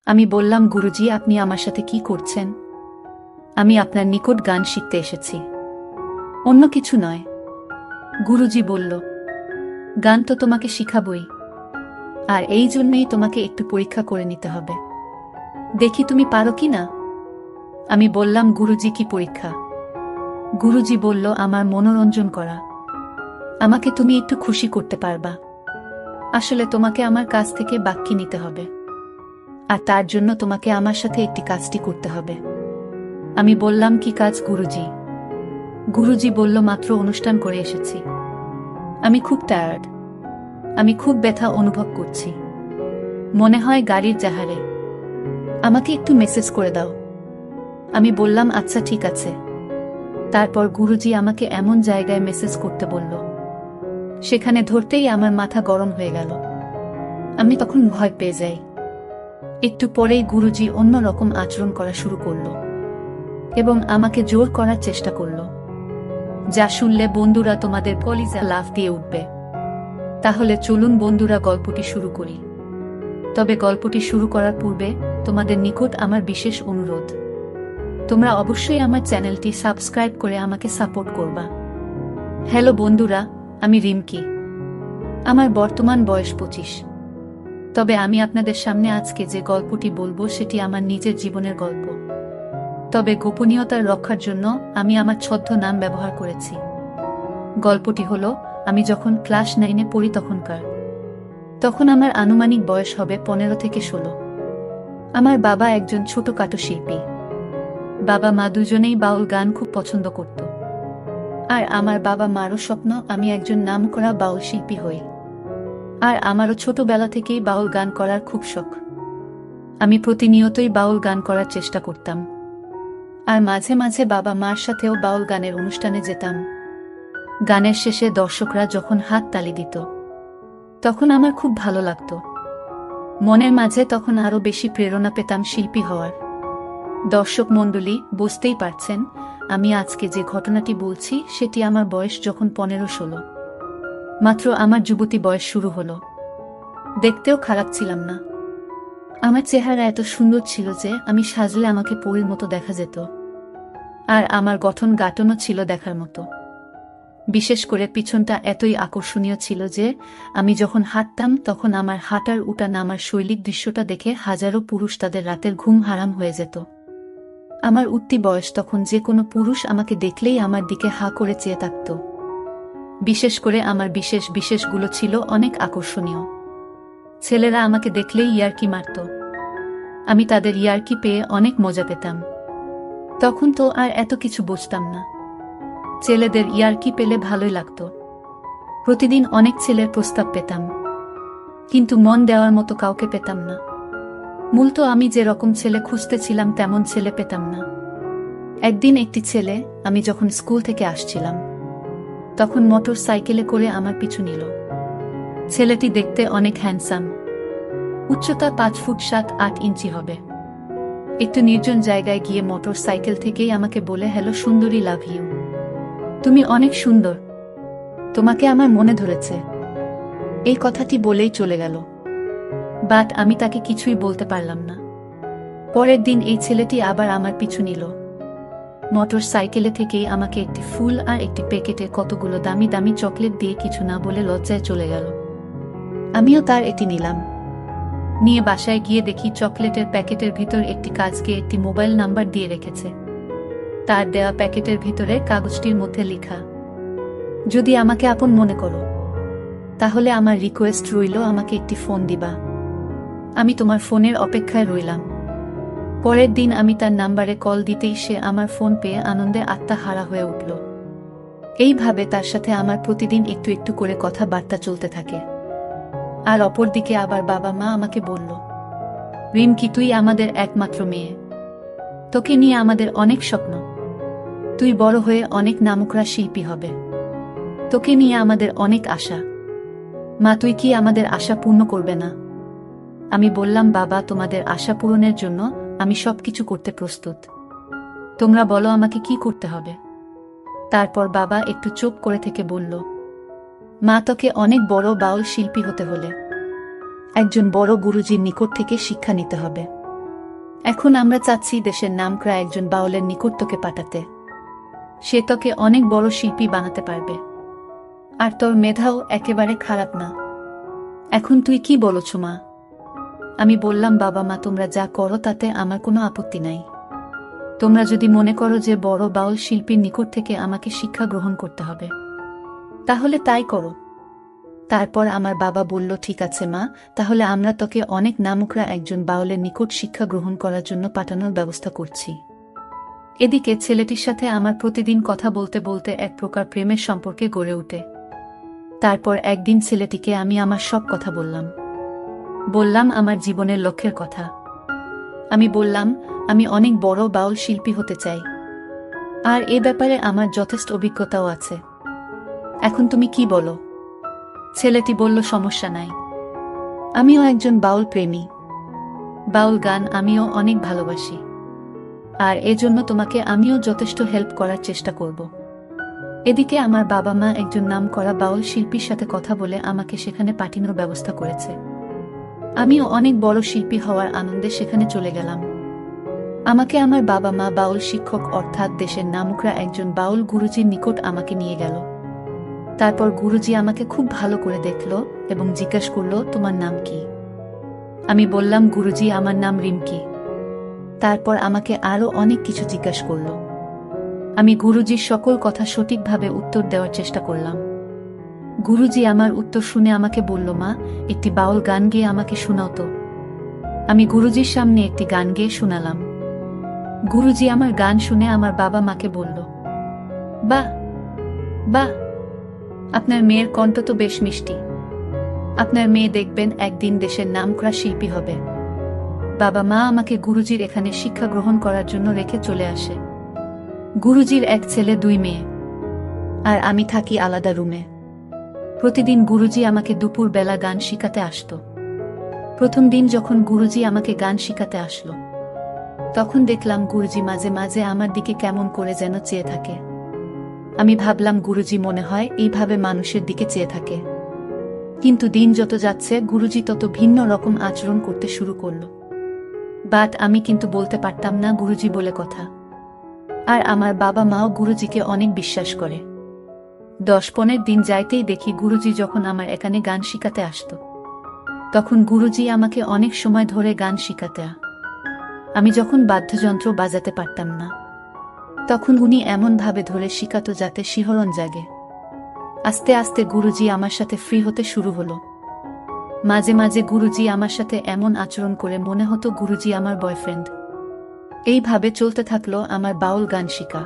আমি বললাম, গুরুজি, আপনি আমার সাথে কি করছেন? আমি আপনার নিকট গান শিখতে এসেছি, অন্য কিছু নয়। গুরুজি বলল, গান তো তোমাকে শিখাবই, আর এই জন্যই তোমাকে একটু পরীক্ষা করে নিতে হবে, দেখি তুমি পারো কি না। আমি বললাম, গুরুজি, কি পরীক্ষা? গুরুজি বলল, আমার মনোরঞ্জন করা। আমাকে তুমি একটু খুশি করতে পারবা? আসলে তোমাকে আমার কাছ থেকে বাক্যি নিতে হবে, আর তার জন্য তোমাকে আমার সাথে একটি কাজটি করতে হবে। আমি বললাম, কি কাজ গুরুজি? গুরুজি বলল, মাত্র অনুষ্ঠান করে এসেছি, আমি খুব টায়ার্ড, আমি খুব ব্যথা অনুভব করছি, মনে হয় গাড়ির জাহারে, আমাকে একটু মেসেজ করে দাও। আমি বললাম, আচ্ছা ঠিক আছে। তারপর গুরুজি আমাকে এমন জায়গায় মেসেজ করতে বলল, সেখানে ধরতেই আমার মাথা গরম হয়ে গেল। আমি তখন ভয় পেয়ে যাই। একটু পরেই গুরুজি অন্য রকম আচরণ করা শুরু করল এবং আমাকে জোর করার চেষ্টা করল, যা শুনলে বন্ধুরা তোমাদের কলিজা লাফ দিয়ে উঠবে। তাহলে চলুন বন্ধুরা, গল্পটি শুরু করি। তবে গল্পটি শুরু করার পূর্বে তোমাদের নিকট আমার বিশেষ অনুরোধ, তোমরা অবশ্যই আমার চ্যানেলটি সাবস্ক্রাইব করে আমাকে সাপোর্ট করবা। হ্যালো বন্ধুরা, আমি রিমকি। আমার বর্তমান বয়স 25। তবে আমি আপনাদের সামনে আজকে যে গল্পটি বলবো সেটি আমার নিজের জীবনের গল্প। তবে গোপনীয়তার রক্ষার জন্য আমি আমার ছদ্ম নাম ব্যবহার করেছি। গল্পটি হলো, আমি যখন ক্লাস 9-এ পড়ি তখন আমার আনুমানিক বয়স হবে 15 থেকে 16। আমার বাবা একজন ছোটখাটো শিল্পী। বাবা মা দুজনেই বাউল গান খুব পছন্দ করত, আর আমার বাবা মারও স্বপ্ন আমি একজন নামকরা বাউল শিল্পী হই। আর আমারও ছোটবেলা থেকেই বাউল গান করার খুব শখ। আমি প্রতিনিয়তই বাউল গান করার চেষ্টা করতাম, আর মাঝে মাঝে বাবা মার সাথেও বাউল গানের অনুষ্ঠানে যেতাম। গানের শেষে দর্শকরা যখন হাত তালি দিত, তখন আমার খুব ভালো লাগত। মনের মাঝে তখন আরো বেশি প্রেরণা পেতাম শিল্পী হওয়ার। দর্শক মণ্ডলী, বুঝতেই পারছেন আমি আজকে যে ঘটনাটি বলছি সেটি আমার বয়স যখন 15-16। মাত্র আমার যুবতী বয়স শুরু হলো। দেখতেও খারাপ ছিলাম না। আমার চেহারা এত সুন্দর ছিল যে আমি সাজলে আমাকে পরীর মতো দেখা যেত, আর আমার গঠন গাঠনও ছিল দেখার মতো। বিশেষ করে পিছনটা এতই আকর্ষণীয় ছিল যে আমি যখন হাঁটতাম তখন আমার হাঁটার উঠা নামার শৈলীর দৃশ্যটা দেখে হাজারো পুরুষ তাদের রাতের ঘুম হারাম হয়ে যেত। আমার উঠতি বয়স তখন যে কোনো পুরুষ আমাকে দেখলেই আমার দিকে হা করে চেয়ে থাকত। বিশেষ করে আমার বিশেষগুলো ছিল অনেক আকর্ষণীয়। ছেলেরা আমাকে দেখলেই ইয়ার্কি মারত। আমি তাদের ইয়ার্কি পেয়ে অনেক মজা পেতাম। তখন তো আর এত কিছু বুঝতাম না। ছেলেদের ইয়ার্কি পেলে ভালোই লাগত। প্রতিদিন অনেক ছেলের প্রস্তাব পেতাম, কিন্তু মন দেওয়ার মতো কাউকে পেতাম না। মূলত আমি যে রকম ছেলে খুঁজতেছিলাম তেমন ছেলে পেতাম না। একদিন একটি ছেলে, আমি যখন স্কুল থেকে আসছিলাম তখন মোটর সাইকেলে করে আমার পিছু নিল। ছেলেটি দেখতে অনেক হ্যান্ডসাম, উচ্চতা 5 ফুট 7-8 ইঞ্চি হবে। একটু নির্জন জায়গায় গিয়ে মোটর সাইকেল থেকেই আমাকে বলে, হ্যালো সুন্দরী, লাভ ইউ, তুমি অনেক সুন্দর, তোমাকে আমার মনে ধরেছে। এই কথাটি বলেই চলে গেল। বাট আমি তাকে কিছুই বলতে পারলাম না। পরের দিন এই ছেলেটি আবার আমার পিছু নিল। মোটর সাইকেলে থেকেই আমাকে একটি ফুল আর একটি প্যাকেটে কতগুলো দামি দামি চকলেট দিয়ে কিছু না বলে লজ্জায় চলে গেল। আমিও তার এটি নিলাম। নিয়ে বাসায় গিয়ে দেখি চকলেটের প্যাকেটের ভিতর একটি কাজকে একটি মোবাইল নাম্বার দিয়ে রেখেছে। তার দেওয়া প্যাকেটের ভিতরে কাগজটির মধ্যে লেখা, যদি আমাকে আপন মনে করো তাহলে আমার রিকোয়েস্ট রইল আমাকে একটি ফোন দিবা। আমি তোমার ফোনের অপেক্ষায় রইলাম। পরের দিন আমি তার নাম্বারে কল দিতেই সে আমার ফোন পেয়ে আনন্দে আত্মাহারা হয়ে উঠল। এইভাবে তার সাথে আমার প্রতিদিন একটু একটু করে কথাবার্তা চলতে থাকে। আর অপরদিকে আবার বাবা মা আমাকে বলল, রিমকি, তুই আমাদের একমাত্র মেয়ে, তোকে নিয়ে আমাদের অনেক স্বপ্ন, তুই বড় হয়ে অনেক নামকরা শিল্পী হবে, তোকে নিয়ে আমাদের অনেক আশা। মা, তুই কি আমাদের আশা পূর্ণ করবে না? আমি বললাম, বাবা, তোমাদের আশা পূরণের জন্য আমি সবকিছু করতে প্রস্তুত, তোমরা বলো আমাকে কি করতে হবে। তারপর বাবা একটু চুপ করে থেকে বলল, মা, তোকে অনেক বড় বাউল শিল্পী হতে হলে একজন বড় গুরুজির নিকট থেকে শিক্ষা নিতে হবে। এখন আমরা চাচ্ছি দেশের নামকরা একজন বাউলের নিকট তোকে পাঠাতে। সে তোকে অনেক বড় শিল্পী বানাতে পারবে, আর তোর মেধাও একেবারে খারাপ না। এখন তুই কি বলছ মা? আমি বললাম, বাবা মা তোমরা যা করো তাতে আমার কোনো আপত্তি নাই। তোমরা যদি মনে করো যে বড় বাউল শিল্পীর নিকট থেকে আমাকে শিক্ষা গ্রহণ করতে হবে, তাহলে তাই করো। তারপর আমার বাবা বলল, ঠিক আছে মা, তাহলে আমরা তোকে অনেক নামকরা একজন বাউলের নিকট শিক্ষা গ্রহণ করার জন্য পাঠানোর ব্যবস্থা করছি। এদিকে ছেলেটির সাথে আমার প্রতিদিন কথা বলতে বলতে এক প্রকার প্রেমের সম্পর্কে গড়ে ওঠে। তারপর একদিন ছেলেটিকে আমি আমার সব কথা বললাম আমার জীবনের লক্ষ্যের কথা। আমি বললাম, আমি অনেক বড় বাউল শিল্পী হতে চাই, আর এ ব্যাপারে আমার যথেষ্ট অভিজ্ঞতাও আছে। এখন তুমি কি বলো? ছেলেটি বলল, সমস্যা নাই, আমিও একজন বাউল প্রেমী। বাউল গান আমিও অনেক ভালোবাসি, আর এজন্য তোমাকে আমিও যথেষ্ট হেল্প করার চেষ্টা করব। এদিকে আমার বাবা মা একজন নামকরা বাউল শিল্পীর সাথে কথা বলে আমাকে সেখানে পাঠানোর ব্যবস্থা করেছে। আমিও অনেক বড় শিল্পী হওয়ার আনন্দে সেখানে চলে গেলাম। আমাকে আমার বাবা মা বাউল শিক্ষক অর্থাৎ দেশের নামকরা একজন বাউল গুরুজির নিকট আমাকে নিয়ে গেল। তারপর গুরুজি আমাকে খুব ভালো করে দেখল এবং জিজ্ঞাসা করল, তোমার নাম কি? আমি বললাম, গুরুজি আমার নাম রিমকি। তারপর আমাকে আরো অনেক কিছু জিজ্ঞাসা করল। আমি গুরুজির সকল কথা সঠিকভাবে উত্তর দেওয়ার চেষ্টা করলাম। গুরুজি আমার উত্তর শুনে আমাকে বলল, মা, একটি বাউল গান গেয়ে আমাকে শোনাও তো। আমি গুরুজির সামনে একটি গান গেয়ে শোনালাম। গুরুজি আমার গান শুনে আমার বাবা মাকে বলল, বাহ বাহ, আপনার মেয়ের কণ্ঠ তো বেশ মিষ্টি। আপনার মেয়ে দেখবেন একদিন দেশের নামকরা শিল্পী হবে। বাবা মা আমাকে গুরুজির এখানে শিক্ষা গ্রহণ করার জন্য রেখে চলে আসে। গুরুজির এক ছেলে, দুই মেয়ে, আর আমি থাকি আলাদা রুমে। প্রতিদিন গুরুজি আমাকে দুপুর বেলা গান শিখাতে আসত। প্রথম দিন যখন গুরুজি আমাকে গান শিখাতে আসলো, তখন দেখলাম গুরুজি মাঝে মাঝে আমার দিকে কেমন করে যেন চেয়ে থাকে। আমি ভাবলাম গুরুজি মনে হয় এইভাবে মানুষের দিকে চেয়ে থাকে। কিন্তু দিন যত যাচ্ছে গুরুজি তত ভিন্ন রকম আচরণ করতে শুরু করল। বাট আমি কিন্তু বলতে পারতাম না গুরুজি বলে কথা। আর আমার বাবা মাও গুরুজিকে অনেক বিশ্বাস করে। 10-15 দিন যাইতেই দেখি গুরুজি যখন আমার এখানে গান শিখাতে আসত, তখন গুরুজি আমাকে অনেক সময় ধরে গান শিখাতে। আমি যখন বাদ্যযন্ত্র বাজাতে পারতাম না, তখন উনি এমন ভাবে ধরে শিখাতো যাতে শিহরণ জাগে। আস্তে আস্তে গুরুজি আমার সাথে ফ্রি হতে শুরু হলো। মাঝে মাঝে গুরুজি আমার সাথে এমন আচরণ করে মনে হতো গুরুজি আমার বয়ফ্রেন্ড। এইভাবে চলতে থাকলো আমার বাউল গান শিখা।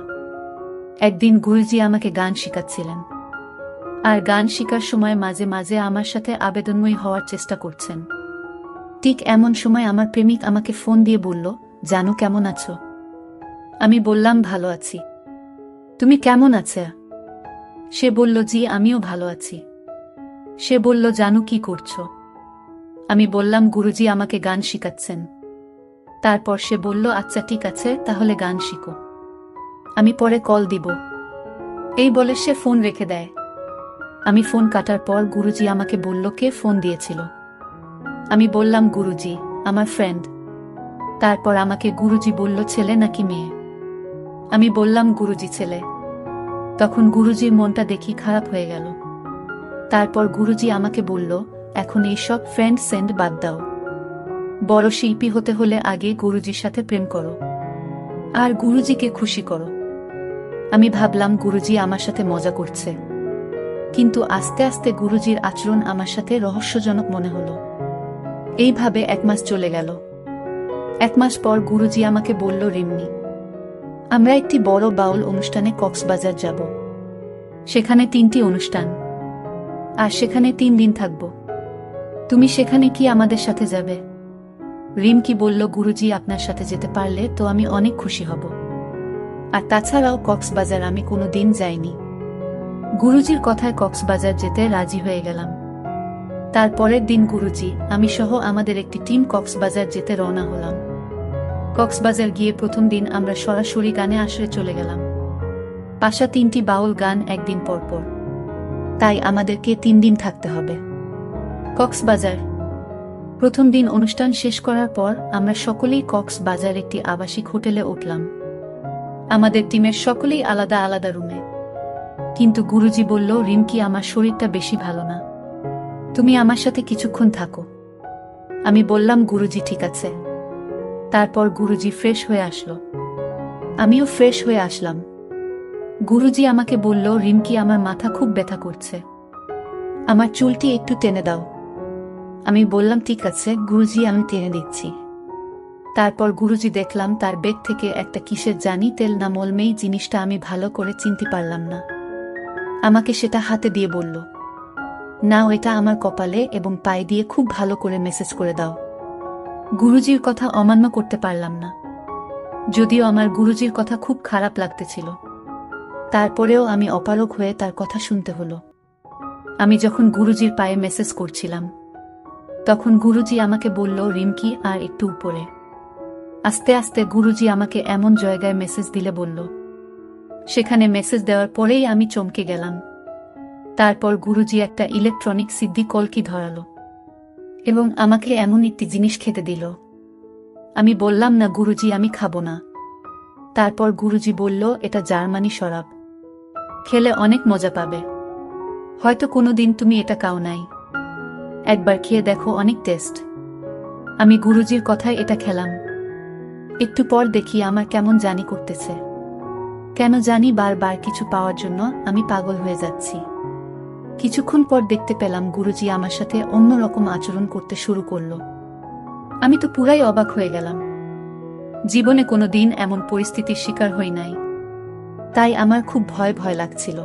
একদিন গুরুজি আমাকে গান শিখাচ্ছিলেন, আর গান শিখার সময় মাঝে মাঝে আমার সাথে আবেদনময়ী হওয়ার চেষ্টা করছেন। ঠিক এমন সময় আমার প্রেমিক আমাকে ফোন দিয়ে বলল, জানু কেমন আছো? আমি বললাম, ভালো আছি। তুমি কেমন আছো? সে বলল, জি আমিও ভালো আছি। সে বলল, জানু কি করছো? আমি বললাম, গুরুজি আমাকে গান শিখাচ্ছেন। তারপর সে বলল, আচ্ছা ঠিক আছে, তাহলে গান শিখো, আমি পরে কল দিব। এই বলে সে ফোন রেখে দেয়। আমি ফোন কাটার পর গুরুজি আমাকে বলল, কে ফোন দিয়েছিল? আমি বললাম, গুরুজি, আমার ফ্রেন্ড। তারপর আমাকে গুরুজি বলল, ছেলে নাকি মেয়ে? আমি বললাম, গুরুজি ছেলে। তখন গুরুজির মনটা দেখি খারাপ হয়ে গেল। তারপর গুরুজি আমাকে বলল, এখন এইসব ফ্রেন্ড সেন্ড বাদ দাও। বড় শিল্পী হতে হলে আগে গুরুজির সাথে প্রেম করো, আর গুরুজিকে খুশি করো। আমি ভাবলাম গুরুজি আমার সাথে মজা করছে, কিন্তু আস্তে আস্তে গুরুজির আচরণ আমার সাথে রহস্যজনক মনে হলো। এইভাবে 1 মাস চলে গেল। 1 মাস পর গুরুজি আমাকে বলল, রিমনি, আমরা একটি বড় বাউল অনুষ্ঠানে কক্সবাজার যাব। সেখানে 3টি অনুষ্ঠান, আর সেখানে 3 দিন থাকব। তুমি সেখানে কি আমাদের সাথে যাবে? রিমকি বলল, গুরুজি আপনার সাথে যেতে পারলে তো আমি অনেক খুশি হব। আর তাছাড়াও কক্সবাজার আমি কোনো দিন যাইনি। গুরুজির কথায় কক্সবাজার যেতে রাজি হয়ে গেলাম। তারপরের দিন গুরুজি, আমি সহ আমাদের একটি টিম কক্সবাজার যেতে রওনা হলাম। কক্সবাজার গিয়ে প্রথম দিন আমরা সরাসরি গানে আসরে চলে গেলাম। পাশা 3টি বাউল গান একদিন পরপর, তাই আমাদেরকে 3 দিন থাকতে হবে। কক্সবাজার প্রথম দিন অনুষ্ঠান শেষ করার পর আমরা সকলেই কক্সবাজার একটি আবাসিক হোটেলে উঠলাম। আমাদের টিমের সকলেই আলাদা আলাদা রুমে। কিন্তু গুরুজি বলল, রিমকি, আমার শরীরটা বেশি ভালো না, তুমি আমার সাথে কিছুক্ষণ থাকো। আমি বললাম, গুরুজি ঠিক আছে। তারপর গুরুজি ফ্রেশ হয়ে আসলো, আমিও ফ্রেশ হয়ে আসলাম। গুরুজি আমাকে বলল, রিমকি, আমার মাথা খুব ব্যথা করছে, আমার চুলটি একটু টেনে দাও। আমি বললাম, ঠিক আছে গুরুজি, আমি টেনে দিচ্ছি। তারপর গুরুজি দেখলাম তার ব্যাগ থেকে একটা কিসের জানি তেল না মলমেই জিনিসটা, আমি ভালো করে চিনতে পারলাম না। আমাকে সেটা হাতে দিয়ে বলল, নাও, এটা আমার কপালে এবং পায়ে দিয়ে খুব ভালো করে মেসেজ করে দাও। গুরুজির কথা অমান্য করতে পারলাম না, যদিও আমার গুরুজির কথা খুব খারাপ লাগতেছিল। তারপরেও আমি অপারগ হয়ে তার কথা শুনতে হলো। আমি যখন গুরুজির পায়ে মেসেজ করছিলাম, তখন গুরুজি আমাকে বলল, রিমকি, আর একটু উপরে। আস্তে আস্তে গুরুজি আমাকে এমন জায়গায় মেসেজ দিলে বলল, সেখানে মেসেজ দেওয়ার পরেই আমি চমকে গেলাম। তারপর গুরুজি একটা ইলেকট্রনিক সিদ্ধি কলকি ধরালো এবং আমাকে এমন একটি জিনিস খেতে দিল। আমি বললাম, না গুরুজি, আমি খাবো না। তারপর গুরুজি বলল, এটা জার্মানি শরাব, খেলে অনেক মজা পাবে, হয়তো কোনোদিন তুমি এটা খাও নাই, একবার খেয়ে দেখো, অনেক টেস্ট। আমি গুরুজির কথায় এটা খেলাম। একটু পর দেখি আমার কেমন জানি করতেছে, কেন জানি বারবার কিছু পাওয়ার জন্য আমি পাগল হয়ে যাচ্ছি। কিছুক্ষণ পর দেখতে পেলাম গুরুজি আমার সাথে অন্যরকম আচরণ করতে শুরু করলো। আমি তো পুরাই অবাক হয়ে গেলাম, জীবনে কোনোদিন এমন পরিস্থিতির শিকার হই নাই, তাই আমার খুব ভয় ভয় লাগছিল।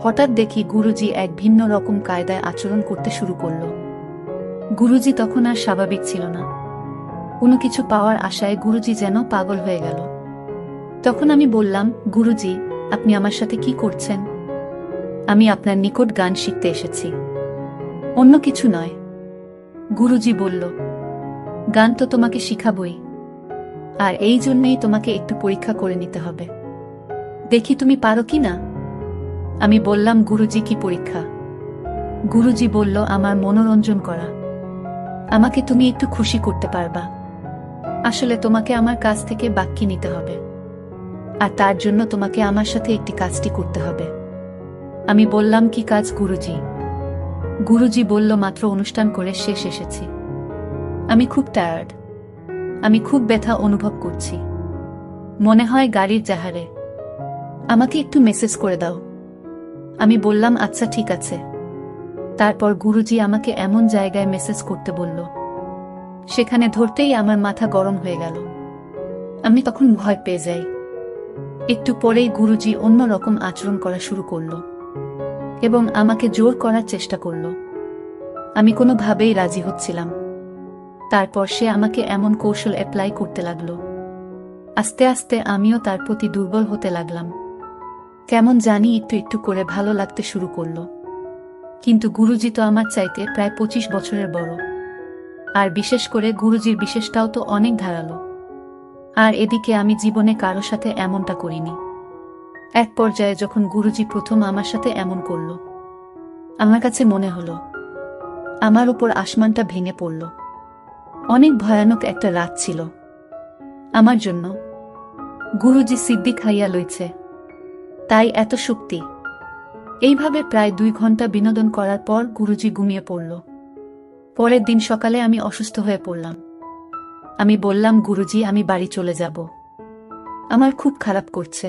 হঠাৎ দেখি গুরুজি এক ভিন্ন রকম কায়দায় আচরণ করতে শুরু করলো। গুরুজি তখন আর স্বাভাবিক ছিল না, কোনো কিছু পাওয়ার আশায় গুরুজি যেন পাগল হয়ে গেল। তখন আমি বললাম, গুরুজি, আপনি আমার সাথে কি করছেন? আমি আপনার নিকট গান শিখতে এসেছি, অন্য কিছু নয়। গুরুজি বলল, গান তো তোমাকে শিখাবই, আর এই জন্যেই তোমাকে একটু পরীক্ষা করে নিতে হবে, দেখি তুমি পারো কি না। আমি বললাম, গুরুজি, কি পরীক্ষা? গুরুজি বলল, আমার মনোরঞ্জন করা, আমাকে তুমি একটু খুশি করতে পারবা। আসলে তোমাকে আমার কাছ থেকে বাক্যি নিতে হবে, আর তার জন্য তোমাকে আমার সাথে একটি কাজটি করতে হবে। আমি বললাম, কি কাজ গুরুজি? গুরুজি বলল, মাত্র অনুষ্ঠান করে শেষ এসেছি, আমি খুব টায়ার্ড, আমি খুব ব্যথা অনুভব করছি, মনে হয় গাড়ির জাহারে, আমাকে একটু মেসেজ করে দাও। আমি বললাম, আচ্ছা ঠিক আছে। তারপর গুরুজি আমাকে এমন জায়গায় মেসেজ করতে বলল, সেখানে ধরতেই আমার মাথা গরম হয়ে গেল। আমি তখন ভয় পেয়ে যাই। একটু পরেই গুরুজি অন্য রকম আচরণ করা শুরু করল এবং আমাকে জোর করার চেষ্টা করল। আমি কোনোভাবেই রাজি হচ্ছিলাম। তারপর সে আমাকে এমন কৌশল অ্যাপ্লাই করতে লাগল। আস্তে আস্তে আমিও তার প্রতি দুর্বল হতে লাগলাম, কেমন জানি একটু একটু করে ভালো লাগতে শুরু করল। কিন্তু গুরুজি তো আমার চাইতে প্রায় 25 বছরের বড়, আর বিশেষ করে গুরুজির বিশেষটাও তো অনেক ধারালো। আর এদিকে আমি জীবনে কারো সাথে এমনটা করিনি। এক পর্যায়ে যখন গুরুজি প্রথম আমার সাথে এমন করল, আমার কাছে মনে হলো আমার উপর আসমানটা ভেঙে পড়ল। অনেক ভয়ানক একটা রাত ছিল আমার জন্য। গুরুজি সিদ্দিক খাইয়া লইছে, তাই এত শক্তি। এইভাবে প্রায় 2 ঘন্টা বিনোদন করার পর গুরুজি ঘুমিয়ে পড়ল। পরের দিন সকালে আমি অসুস্থ হয়ে পড়লাম। আমি বললাম, গুরুজি, আমি বাড়ি চলে যাব, আমার খুব খারাপ করছে।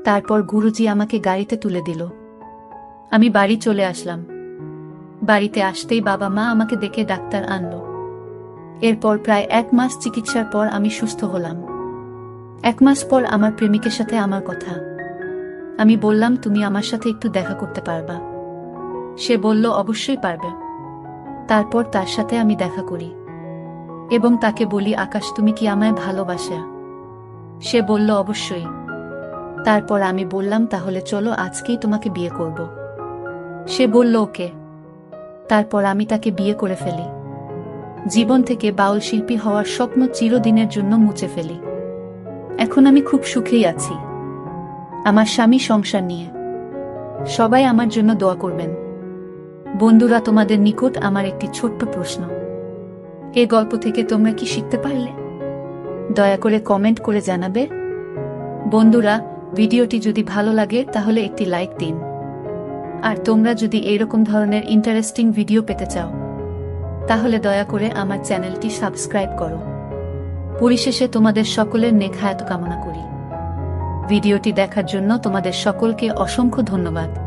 তারপর গুরুজি আমাকে গাড়িতে তুলে দিল। আমি বাড়ি চলে আসলাম। বাড়িতে আসতেই বাবা মা আমাকে ডেকে ডাক্তার আনলো। এরপর প্রায় 1 মাস চিকিৎসার পর আমি সুস্থ হলাম। 1 মাস পর আমার প্রেমিকের সাথে আমার কথা। আমি বললাম, তুমি আমার সাথে একটু দেখা করতে পারবা? সে বলল, অবশ্যই পারবে। তারপর তার সাথে আমি দেখা করি এবং তাকে বলি, আকাশ, তুমি কি আমায় ভালোবাসো? সে বলল, অবশ্যই। তারপর আমি বললাম, তাহলে চলো আজকেই তোমাকে বিয়ে করব। সে বলল, ওকে। তারপর আমি তাকে বিয়ে করে ফেলি। জীবন থেকে বাউল শিল্পী হওয়ার স্বপ্ন চিরদিনের জন্য মুছে ফেলি। এখন আমি খুব সুখেই আছি আমার স্বামী সংসার নিয়ে। সবাই আমার জন্য দোয়া করবেন। বন্ধুরা, তোমাদের নিকট আমার একটি ছোট্ট প্রশ্ন। এ গল্প থেকে তোমরা কি শিখতে পারলে? দয়া করে কমেন্ট করে জানাবে। বন্ধুরা, ভিডিওটি যদি ভালো লাগে তাহলে একটি লাইক দিন। আর তোমরা যদি এইরকম ধরনের ইন্টারেস্টিং ভিডিও পেতে চাও তাহলে দয়া করে আমার চ্যানেলটি সাবস্ক্রাইব করো। পরিশেষে তোমাদের সকলের নেক হায়াত কামনা করি। ভিডিওটি দেখার জন্য তোমাদের সকলকে অসংখ্য ধন্যবাদ।